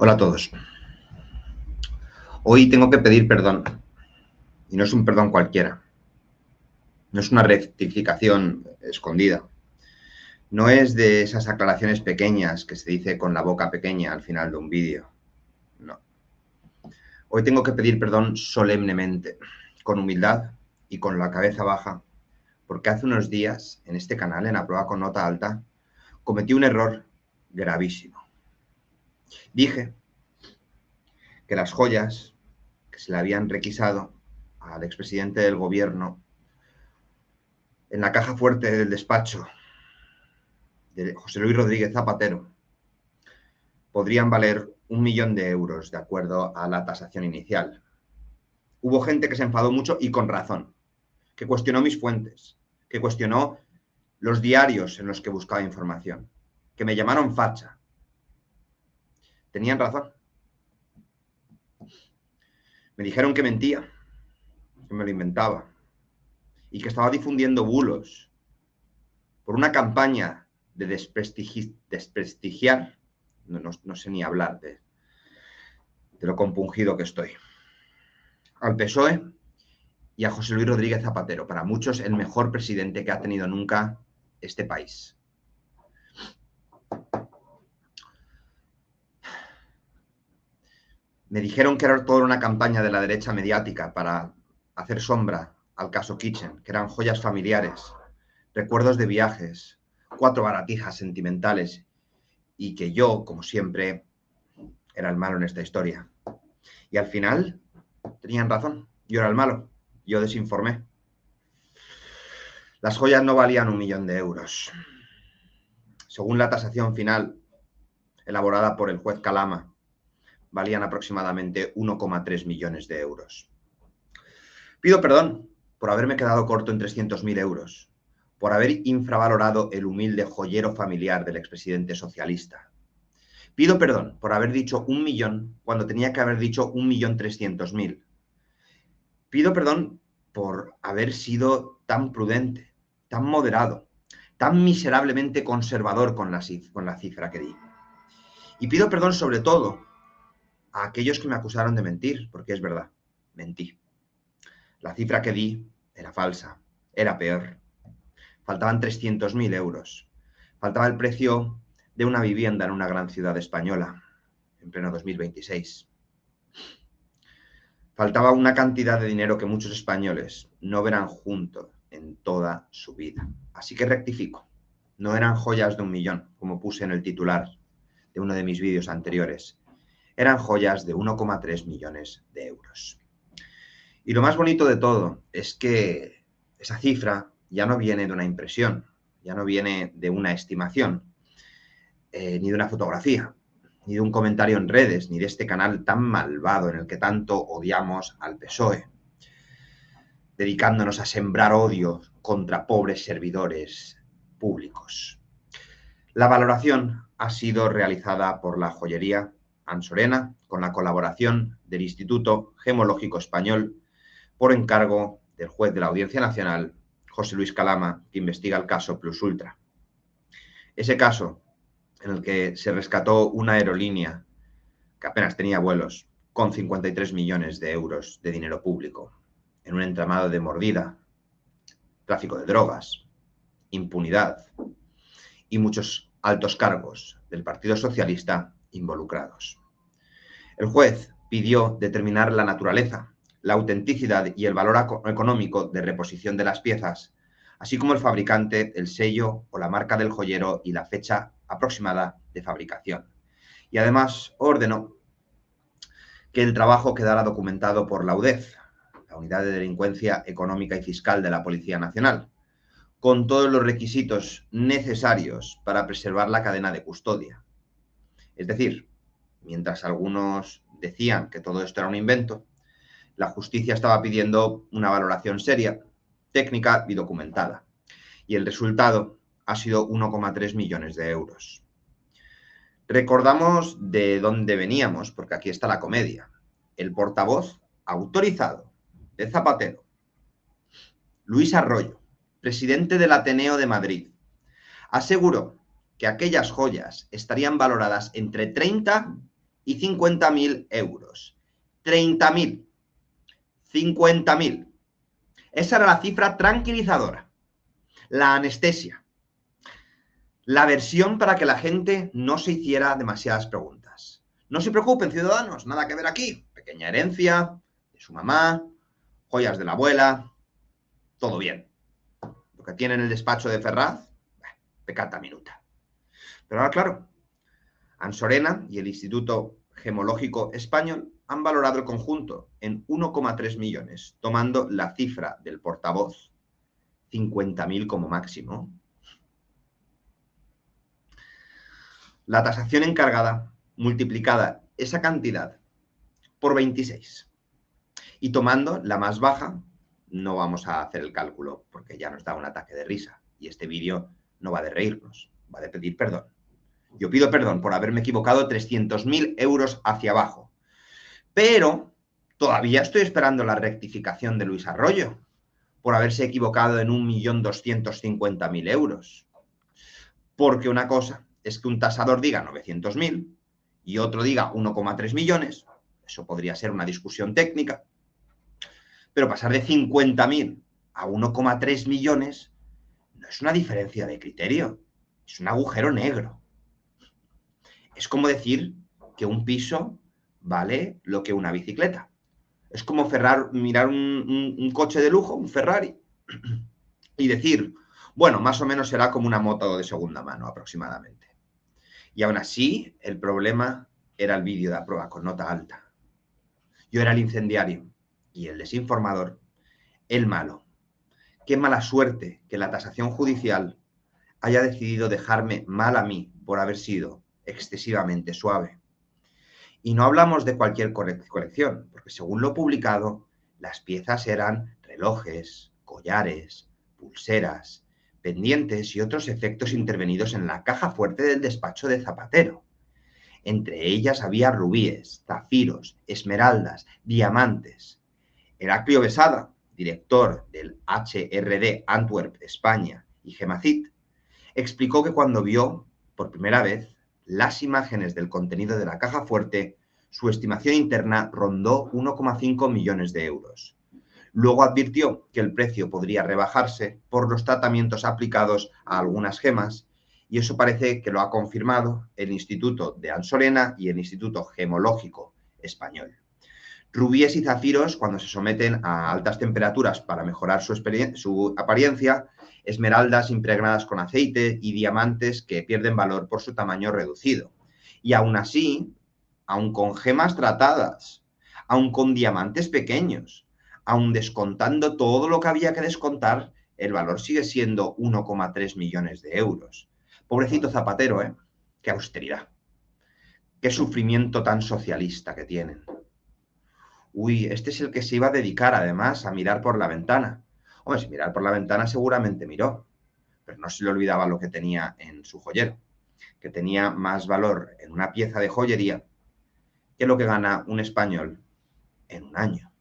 Hola a todos. Hoy tengo que pedir perdón. Y no es un perdón cualquiera. No es una rectificación escondida. No es de esas aclaraciones pequeñas que se dice con la boca pequeña al final de un vídeo. No. Hoy tengo que pedir perdón solemnemente, con humildad y con la cabeza baja, porque hace unos días, en este canal, en A Prueba con Nota Alta, cometí un error gravísimo. Dije que las joyas que se le habían requisado al expresidente del gobierno en la caja fuerte del despacho de José Luis Rodríguez Zapatero podrían valer 1 millón de euros, de acuerdo a la tasación inicial. Hubo gente que se enfadó mucho y con razón, que cuestionó mis fuentes, que cuestionó los diarios en los que buscaba información, que me llamaron facha. Tenían razón. Me dijeron que mentía, que me lo inventaba y que estaba difundiendo bulos por una campaña de desprestigiar, no sé ni hablar de lo compungido que estoy, al PSOE y a José Luis Rodríguez Zapatero, para muchos el mejor presidente que ha tenido nunca este país. Me dijeron que era toda una campaña de la derecha mediática para hacer sombra al caso Kitchen, que eran joyas familiares, recuerdos de viajes, 4 baratijas sentimentales, y que yo, como siempre, era el malo en esta historia. Y al final tenían razón, yo era el malo, yo desinformé. Las joyas no valían 1 millón de euros. Según la tasación final elaborada por el juez Calama, valían aproximadamente 1,3 millones de euros. Pido perdón por haberme quedado corto en 300.000 euros, por haber infravalorado el humilde joyero familiar del expresidente socialista. Pido perdón por haber dicho 1 millón cuando tenía que haber dicho 1.300.000. Pido perdón por haber sido tan prudente, tan moderado, tan miserablemente conservador con la cifra que di. Y pido perdón sobre todo a aquellos que me acusaron de mentir, porque es verdad, mentí. La cifra que di era falsa, era peor. Faltaban 300.000 euros. Faltaba el precio de una vivienda en una gran ciudad española, en pleno 2026. Faltaba una cantidad de dinero que muchos españoles no verán junto en toda su vida. Así que rectifico. No eran joyas de 1 millón, como puse en el titular de uno de mis vídeos anteriores. Eran joyas de 1,3 millones de euros. Y lo más bonito de todo es que esa cifra ya no viene de una impresión, ya no viene de una estimación, ni de una fotografía, ni de un comentario en redes, ni de este canal tan malvado en el que tanto odiamos al PSOE, dedicándonos a sembrar odio contra pobres servidores públicos. La valoración ha sido realizada por la joyería Ansorena, con la colaboración del Instituto Gemológico Español, por encargo del juez de la Audiencia Nacional, José Luis Calama, que investiga el caso Plus Ultra. Ese caso en el que se rescató una aerolínea que apenas tenía vuelos, con 53 millones de euros de dinero público, en un entramado de mordida, tráfico de drogas, impunidad y muchos altos cargos del Partido Socialista involucrados. El juez pidió determinar la naturaleza, la autenticidad y el valor económico de reposición de las piezas, así como el fabricante, el sello o la marca del joyero y la fecha aproximada de fabricación. Y además ordenó que el trabajo quedara documentado por la UDEF, la Unidad de Delincuencia Económica y Fiscal de la Policía Nacional, con todos los requisitos necesarios para preservar la cadena de custodia. Es decir, mientras algunos decían que todo esto era un invento, la justicia estaba pidiendo una valoración seria, técnica y documentada. Y el resultado ha sido 1,3 millones de euros. Recordamos de dónde veníamos, porque aquí está la comedia. El portavoz autorizado de Zapatero, Luis Arroyo, presidente del Ateneo de Madrid, aseguró que aquellas joyas estarían valoradas entre 30 y 50.000 euros. 30.000, 50.000. Esa era la cifra tranquilizadora, la anestesia, la versión para que la gente no se hiciera demasiadas preguntas. No se preocupen, ciudadanos, nada que ver aquí. Pequeña herencia de su mamá, joyas de la abuela, todo bien. Lo que tiene en el despacho de Ferraz, peccata minuta. Pero ahora, claro, Ansorena y el Instituto Gemológico Español han valorado el conjunto en 1,3 millones, tomando la cifra del portavoz, 50.000 como máximo. La tasación encargada, multiplicada esa cantidad por 26. Y tomando la más baja, no vamos a hacer el cálculo porque ya nos da un ataque de risa. Y este vídeo no va de reírnos, va de pedir perdón. Yo pido perdón por haberme equivocado 300.000 euros hacia abajo. Pero todavía estoy esperando la rectificación de Luis Arroyo por haberse equivocado en 1.250.000 euros. Porque una cosa es que un tasador diga 900.000 y otro diga 1,3 millones. Eso podría ser una discusión técnica. Pero pasar de 50.000 a 1,3 millones no es una diferencia de criterio, es un agujero negro. Es como decir que un piso vale lo que una bicicleta. Es como mirar un coche de lujo, un Ferrari, y decir, bueno, más o menos será como una moto de segunda mano aproximadamente. Y aún así, el problema era el vídeo de la prueba con nota alta. Yo era el incendiario y el desinformador, el malo. Qué mala suerte que la tasación judicial haya decidido dejarme mal a mí por haber sido excesivamente suave. Y no hablamos de cualquier colección, porque según lo publicado, las piezas eran relojes, collares, pulseras, pendientes y otros efectos intervenidos en la caja fuerte del despacho de Zapatero. Entre ellas había rubíes, zafiros, esmeraldas, diamantes. Heraclio Besada, director del HRD Antwerp, España, y Gemacit, explicó que cuando vio por primera vez las imágenes del contenido de la caja fuerte, su estimación interna rondó 1,5 millones de euros. Luego advirtió que el precio podría rebajarse por los tratamientos aplicados a algunas gemas, y eso parece que lo ha confirmado el Instituto de Ansorena y el Instituto Gemológico Español. Rubíes y zafiros, cuando se someten a altas temperaturas para mejorar su apariencia, esmeraldas impregnadas con aceite y diamantes que pierden valor por su tamaño reducido. Y aún así, aún con gemas tratadas, aún con diamantes pequeños, aún descontando todo lo que había que descontar, el valor sigue siendo 1,3 millones de euros. Pobrecito Zapatero, ¿eh? Qué austeridad. Qué sufrimiento tan socialista que tienen. Uy, este es el que se iba a dedicar, además, a mirar por la ventana. Hombre, si mirar por la ventana seguramente miró, pero no se le olvidaba lo que tenía en su joyero, que tenía más valor en una pieza de joyería que lo que gana un español en un año.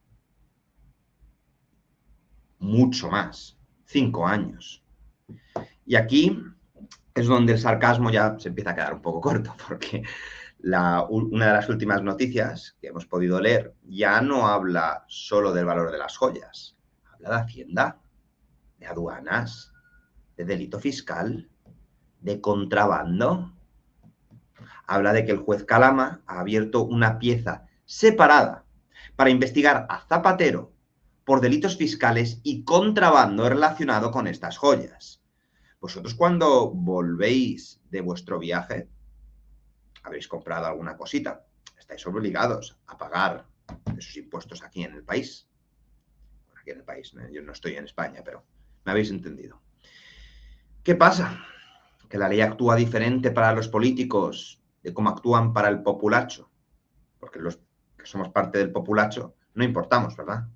Mucho más, 5 años. Y aquí es donde el sarcasmo ya se empieza a quedar un poco corto, porque una de las últimas noticias que hemos podido leer ya no habla solo del valor de las joyas, habla de Hacienda, de aduanas, de delito fiscal, de contrabando. Habla de que el juez Calama ha abierto una pieza separada para investigar a Zapatero por delitos fiscales y contrabando relacionado con estas joyas. Vosotros, cuando volvéis de vuestro viaje, habréis comprado alguna cosita, estáis obligados a pagar esos impuestos aquí en el país. Aquí en el país, ¿no? Yo no estoy en España, pero me habéis entendido. ¿Qué pasa? Que la ley actúa diferente para los políticos de cómo actúan para el populacho. Porque los que somos parte del populacho no importamos, ¿verdad?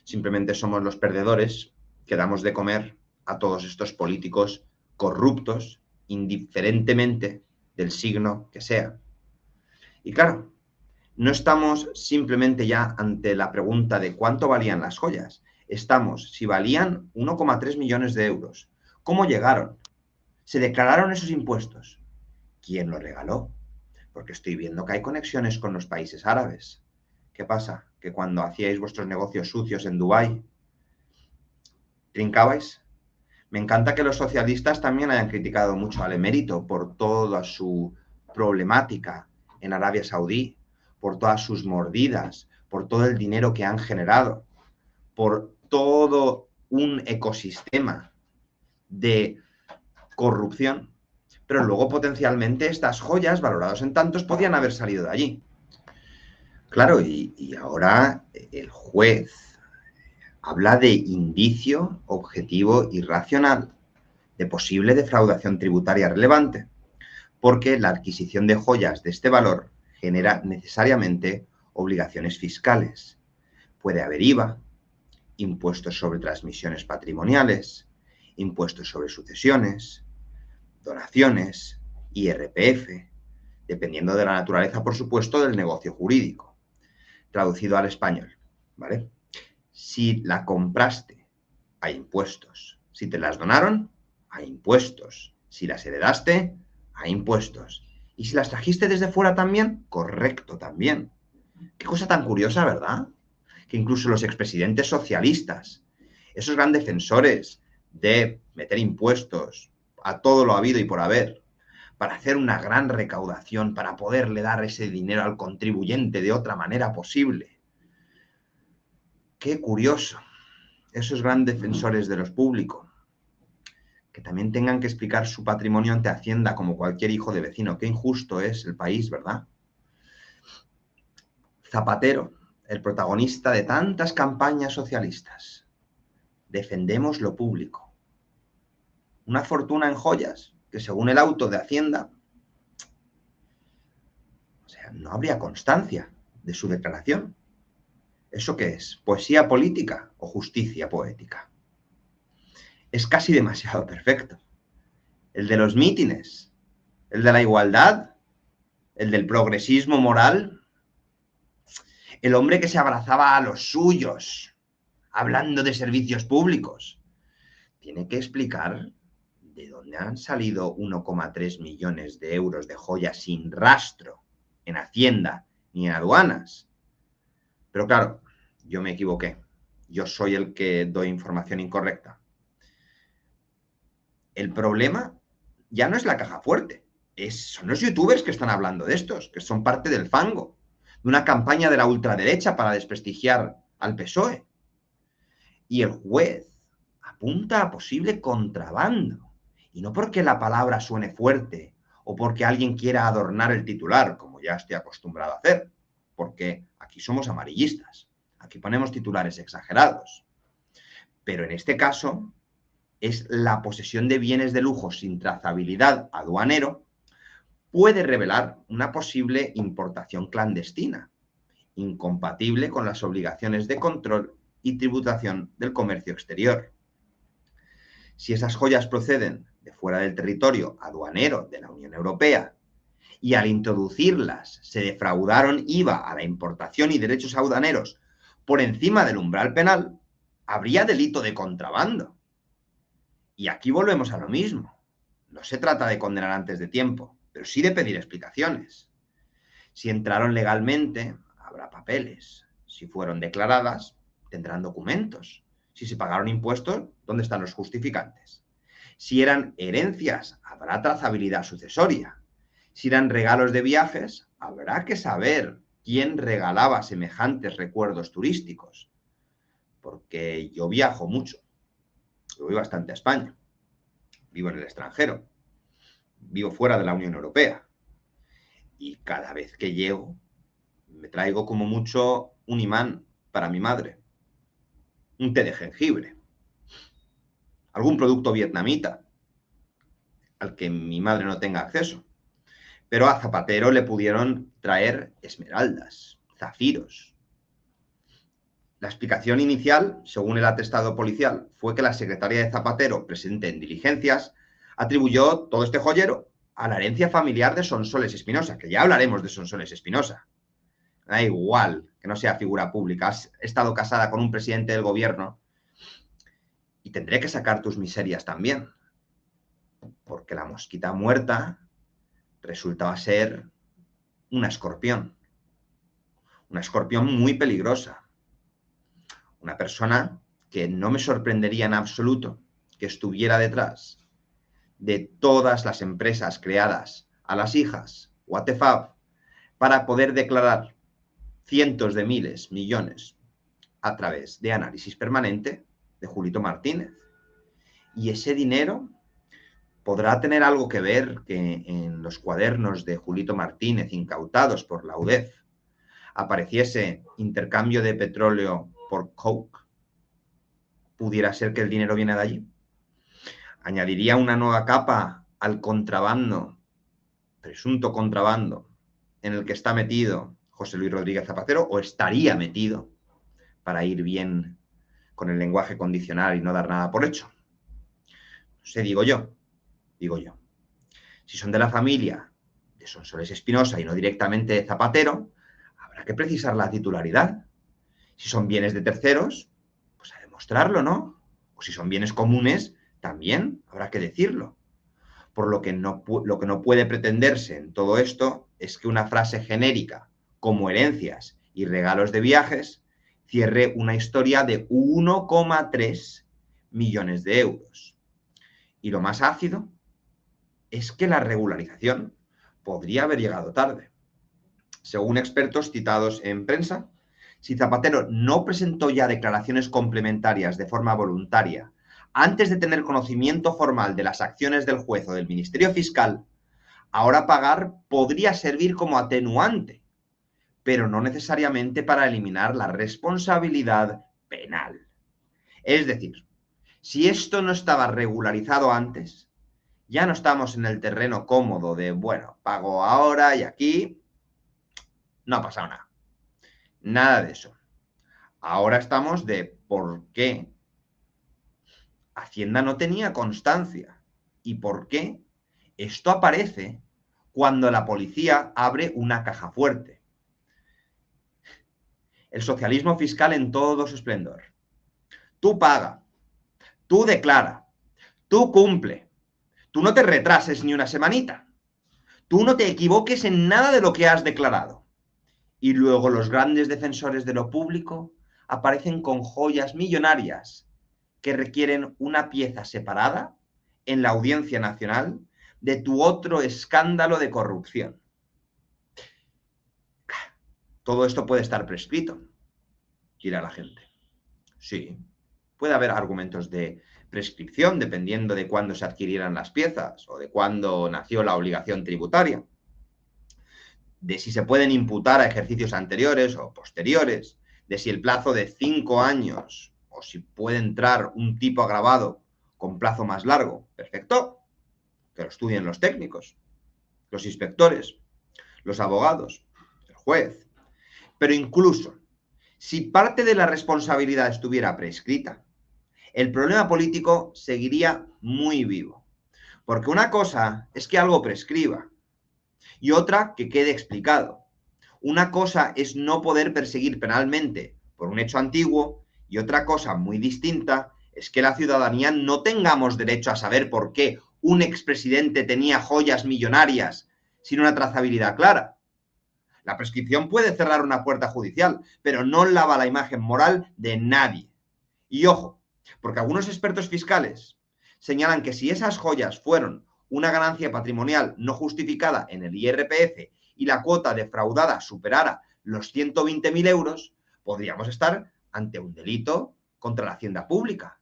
Simplemente somos los perdedores que damos de comer a todos estos políticos corruptos, indiferentemente del signo que sea. Y claro, no estamos simplemente ya ante la pregunta de cuánto valían las joyas. Estamos, si valían 1,3 millones de euros, ¿cómo llegaron? ¿Se declararon esos impuestos? ¿Quién los regaló? Porque estoy viendo que hay conexiones con los países árabes. ¿Qué pasa? Que cuando hacíais vuestros negocios sucios en Dubái, trincabais. Me encanta que los socialistas también hayan criticado mucho al emérito por toda su problemática en Arabia Saudí, por todas sus mordidas, por todo el dinero que han generado, por todo un ecosistema de corrupción. Pero luego potencialmente estas joyas, valoradas en tantos, podían haber salido de allí. Claro, y ahora el juez habla de indicio objetivo y racional de posible defraudación tributaria relevante, porque la adquisición de joyas de este valor genera necesariamente obligaciones fiscales. Puede haber IVA, impuestos sobre transmisiones patrimoniales, impuestos sobre sucesiones, donaciones, IRPF, dependiendo de la naturaleza, por supuesto, del negocio jurídico. Traducido al español, ¿vale? Si la compraste, hay impuestos. Si te las donaron, hay impuestos. Si las heredaste, hay impuestos. Y si las trajiste desde fuera también, correcto también. Qué cosa tan curiosa, ¿verdad? Que incluso los expresidentes socialistas, esos gran defensores de meter impuestos a todo lo habido y por haber, para hacer una gran recaudación, para poderle dar ese dinero al contribuyente de otra manera posible. Qué curioso, esos grandes defensores de los públicos, que también tengan que explicar su patrimonio ante Hacienda como cualquier hijo de vecino. Qué injusto es el país, ¿verdad? Zapatero, el protagonista de tantas campañas socialistas. Defendemos lo público. Una fortuna en joyas que, según el auto de Hacienda, o sea, no habría constancia de su declaración. ¿Eso qué es? ¿Poesía política o justicia poética? Es casi demasiado perfecto. El de los mítines, el de la igualdad, el del progresismo moral, el hombre que se abrazaba a los suyos, hablando de servicios públicos, tiene que explicar de dónde han salido 1,3 millones de euros de joyas sin rastro en Hacienda ni en aduanas. Pero claro, yo me equivoqué. Yo soy el que doy información incorrecta. El problema ya no es la caja fuerte, son los youtubers que están hablando de estos, que son parte del fango, de una campaña de la ultraderecha para desprestigiar al PSOE. Y el juez apunta a posible contrabando, y no porque la palabra suene fuerte o porque alguien quiera adornar el titular, como ya estoy acostumbrado a hacer, porque aquí somos amarillistas, aquí ponemos titulares exagerados. Pero en este caso es la posesión de bienes de lujo sin trazabilidad aduanero, puede revelar una posible importación clandestina, incompatible con las obligaciones de control y tributación del comercio exterior. Si esas joyas proceden de fuera del territorio aduanero de la Unión Europea y al introducirlas se defraudaron IVA a la importación y derechos aduaneros por encima del umbral penal, habría delito de contrabando. Y aquí volvemos a lo mismo. No se trata de condenar antes de tiempo, pero sí de pedir explicaciones. Si entraron legalmente, habrá papeles. Si fueron declaradas, tendrán documentos. Si se pagaron impuestos, ¿dónde están los justificantes? Si eran herencias, habrá trazabilidad sucesoria. Si eran regalos de viajes, habrá que saber quién regalaba semejantes recuerdos turísticos. Porque yo viajo mucho. Yo voy bastante a España. Vivo en el extranjero. Vivo fuera de la Unión Europea. Y cada vez que llego, me traigo como mucho un imán para mi madre, un té de jengibre, algún producto vietnamita al que mi madre no tenga acceso. Pero a Zapatero le pudieron traer esmeraldas, zafiros. La explicación inicial, según el atestado policial, fue que la secretaria de Zapatero, presente en diligencias, atribuyó todo este joyero a la herencia familiar de Sonsoles Espinosa, que ya hablaremos de Sonsoles Espinosa. Da igual que no sea figura pública, has estado casada con un presidente del gobierno y tendré que sacar tus miserias también, porque la mosquita muerta resultaba ser una escorpión muy peligrosa, una persona que no me sorprendería en absoluto que estuviera detrás de todas las empresas creadas a las hijas, what the fuck, para poder declarar cientos de miles, millones, a través de análisis permanente de Julito Martínez. Y ese dinero podrá tener algo que ver que en los cuadernos de Julito Martínez incautados por la UDEF apareciese intercambio de petróleo por coke. ¿Pudiera ser que el dinero viene de allí? ¿Añadiría una nueva capa al contrabando, presunto contrabando, en el que está metido José Luis Rodríguez Zapatero, o estaría metido, para ir bien con el lenguaje condicional y no dar nada por hecho? No sé, digo yo. Si son de la familia de Sonsoles Espinosa y no directamente de Zapatero, habrá que precisar la titularidad. Si son bienes de terceros, pues a demostrarlo, ¿no? O si son bienes comunes, también habrá que decirlo. Por lo que no puede pretenderse en todo esto es que una frase genérica como herencias y regalos de viajes cierre una historia de 1,3 millones de euros. Y lo más ácido es que la regularización podría haber llegado tarde. Según expertos citados en prensa, si Zapatero no presentó ya declaraciones complementarias de forma voluntaria antes de tener conocimiento formal de las acciones del juez o del Ministerio Fiscal, ahora pagar podría servir como atenuante, pero no necesariamente para eliminar la responsabilidad penal. Es decir, si esto no estaba regularizado antes, ya no estamos en el terreno cómodo de, bueno, pago ahora y aquí no ha pasado nada. Nada de eso. Ahora estamos de por qué Hacienda no tenía constancia y por qué esto aparece cuando la policía abre una caja fuerte. El socialismo fiscal en todo su esplendor. Tú paga, tú declara, tú cumple, tú no te retrases ni una semanita, tú no te equivoques en nada de lo que has declarado. Y luego los grandes defensores de lo público aparecen con joyas millonarias que requieren una pieza separada en la Audiencia Nacional de tu otro escándalo de corrupción. Todo esto puede estar prescrito, dirá la gente. Sí, puede haber argumentos de prescripción dependiendo de cuándo se adquirieran las piezas o de cuándo nació la obligación tributaria, de si se pueden imputar a ejercicios anteriores o posteriores, de si el plazo de 5 años o si puede entrar un tipo agravado con plazo más largo. Perfecto, que lo estudien los técnicos, los inspectores, los abogados, el juez. Pero incluso si parte de la responsabilidad estuviera prescrita, el problema político seguiría muy vivo. Porque una cosa es que algo prescriba y otra que quede explicado. Una cosa es no poder perseguir penalmente por un hecho antiguo y otra cosa muy distinta es que la ciudadanía no tengamos derecho a saber por qué un expresidente tenía joyas millonarias sin una trazabilidad clara. La prescripción puede cerrar una puerta judicial, pero no lava la imagen moral de nadie. Y ojo, porque algunos expertos fiscales señalan que si esas joyas fueron una ganancia patrimonial no justificada en el IRPF y la cuota defraudada superara los 120.000 euros, podríamos estar ante un delito contra la hacienda pública.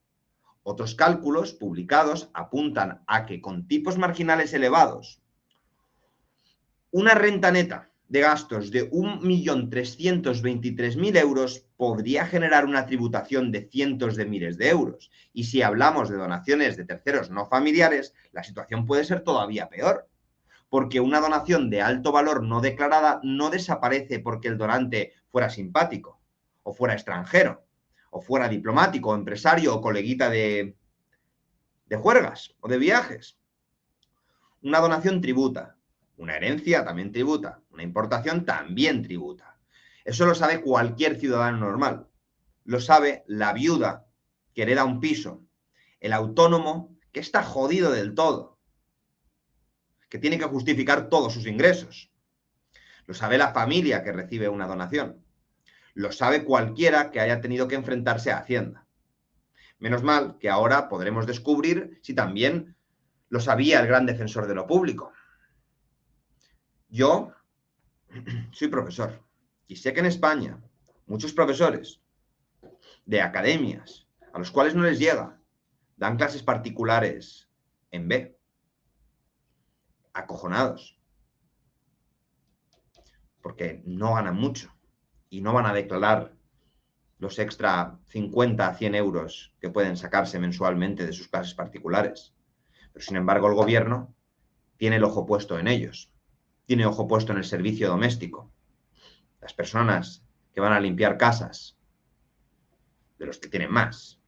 Otros cálculos publicados apuntan a que con tipos marginales elevados, una renta neta de gastos de 1.323.000 euros podría generar una tributación de cientos de miles de euros. Y si hablamos de donaciones de terceros no familiares, la situación puede ser todavía peor, porque una donación de alto valor no declarada no desaparece porque el donante fuera simpático, o fuera extranjero, o fuera diplomático, o empresario, o coleguita de juergas o de viajes. Una donación tributa. Una herencia también tributa, una importación también tributa. Eso lo sabe cualquier ciudadano normal. Lo sabe la viuda que hereda un piso, el autónomo que está jodido del todo, que tiene que justificar todos sus ingresos. Lo sabe la familia que recibe una donación. Lo sabe cualquiera que haya tenido que enfrentarse a Hacienda. Menos mal que ahora podremos descubrir si también lo sabía el gran defensor de lo público. Yo soy profesor y sé que en España muchos profesores de academias a los cuales no les llega dan clases particulares en B, acojonados, porque no ganan mucho y no van a declarar los extra 50, 100 euros que pueden sacarse mensualmente de sus clases particulares. Pero sin embargo el gobierno tiene el ojo puesto en ellos, tiene ojo puesto en el servicio doméstico, las personas que van a limpiar casas de los que tienen más.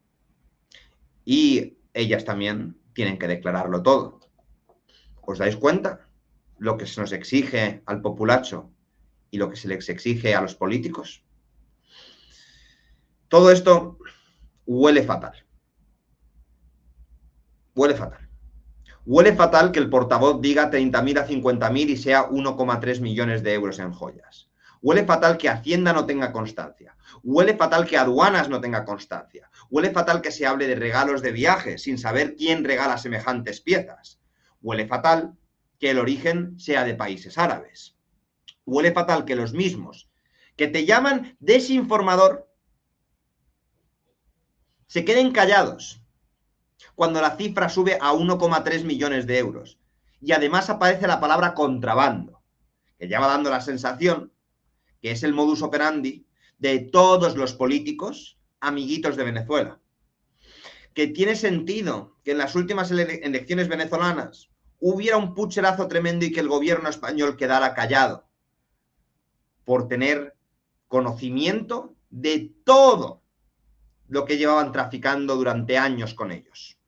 Y ellas también tienen que declararlo todo. ¿Os dais cuenta lo que se nos exige al populacho y lo que se les exige a los políticos? Todo esto huele fatal. Huele fatal. Huele fatal que el portavoz diga 30.000 a 50.000 y sea 1,3 millones de euros en joyas. Huele fatal que Hacienda no tenga constancia. Huele fatal que Aduanas no tenga constancia. Huele fatal que se hable de regalos de viaje sin saber quién regala semejantes piezas. Huele fatal que el origen sea de países árabes. Huele fatal que los mismos que te llaman desinformador se queden callados cuando la cifra sube a 1,3 millones de euros. Y además aparece la palabra contrabando, que ya va dando la sensación que es el modus operandi de todos los políticos amiguitos de Venezuela. Que tiene sentido que en las últimas elecciones venezolanas hubiera un pucherazo tremendo y que el gobierno español quedara callado por tener conocimiento de todo lo que llevaban traficando durante años con ellos.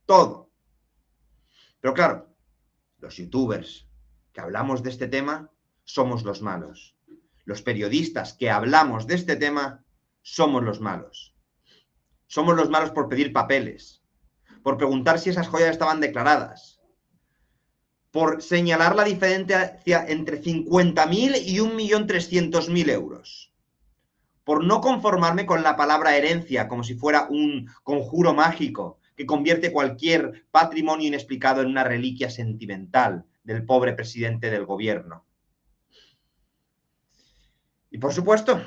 Todo. Pero claro, los youtubers que hablamos de este tema somos los malos. Los periodistas que hablamos de este tema somos los malos. Somos los malos por pedir papeles, por preguntar si esas joyas estaban declaradas, por señalar la diferencia entre 50.000 y 1.300.000 euros, por no conformarme con la palabra herencia como si fuera un conjuro mágico que convierte cualquier patrimonio inexplicado en una reliquia sentimental del pobre presidente del gobierno. Y por supuesto,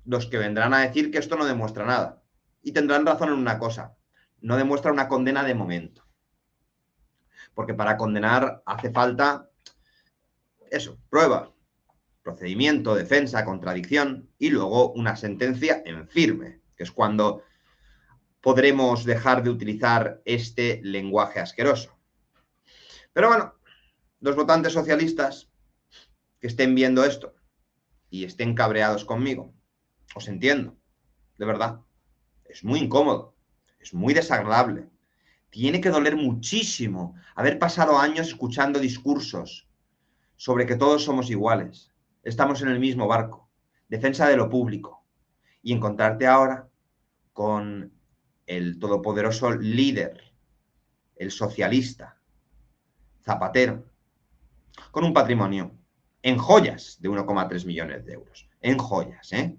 los que vendrán a decir que esto no demuestra nada. Y tendrán razón en una cosa, no demuestra una condena de momento. Porque para condenar hace falta eso, prueba, procedimiento, defensa, contradicción y luego una sentencia en firme, que es cuando podremos dejar de utilizar este lenguaje asqueroso. Pero bueno, los votantes socialistas que estén viendo esto y estén cabreados conmigo, os entiendo, de verdad. Es muy incómodo, es muy desagradable. Tiene que doler muchísimo haber pasado años escuchando discursos sobre que todos somos iguales, estamos en el mismo barco, defensa de lo público, y encontrarte ahora con el todopoderoso líder, el socialista, Zapatero, con un patrimonio en joyas de 1,3 millones de euros. En joyas, ¿eh?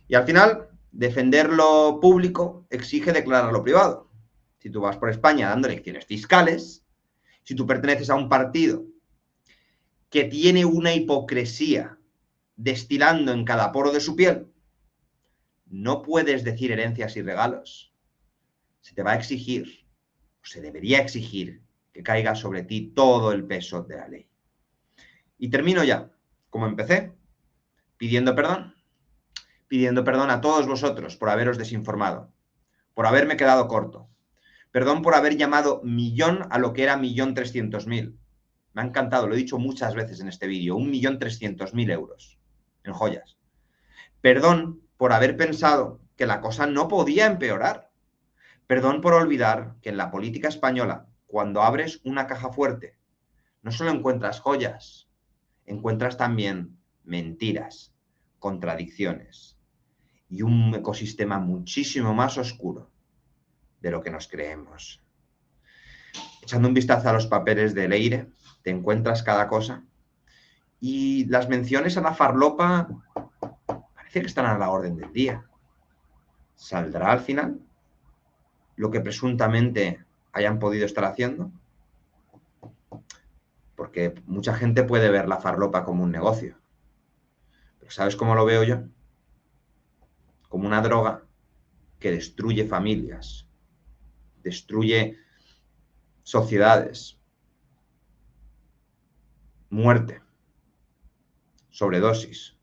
Y al final, defender lo público exige declarar lo privado. Si tú vas por España dando lecciones fiscales, si tú perteneces a un partido que tiene una hipocresía destilando en cada poro de su piel, no puedes decir herencias y regalos. Se te va a exigir, o se debería exigir, que caiga sobre ti todo el peso de la ley. Y termino ya, como empecé, pidiendo perdón a todos vosotros por haberos desinformado, por haberme quedado corto. Perdón por haber llamado millón a lo que era 1.300.000. Me ha encantado, lo he dicho muchas veces en este vídeo, 1.300.000 euros en joyas. Perdón por haber pensado que la cosa no podía empeorar. Perdón por olvidar que en la política española, cuando abres una caja fuerte, no solo encuentras joyas, encuentras también mentiras, contradicciones y un ecosistema muchísimo más oscuro de lo que nos creemos. Echando un vistazo a los papeles de Leire, te encuentras cada cosa. Y las menciones a la farlopa parece que están a la orden del día. ¿Saldrá al final lo que presuntamente hayan podido estar haciendo? Porque mucha gente puede ver la farlopa como un negocio. Pero ¿sabes cómo lo veo yo? Como una droga que destruye familias, destruye sociedades, muerte, sobredosis.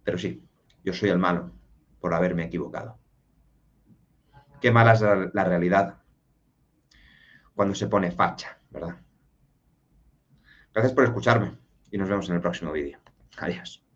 Pero sí, yo soy el malo por haberme equivocado. Qué mala es la realidad cuando se pone facha, ¿verdad? Gracias por escucharme y nos vemos en el próximo vídeo. Adiós.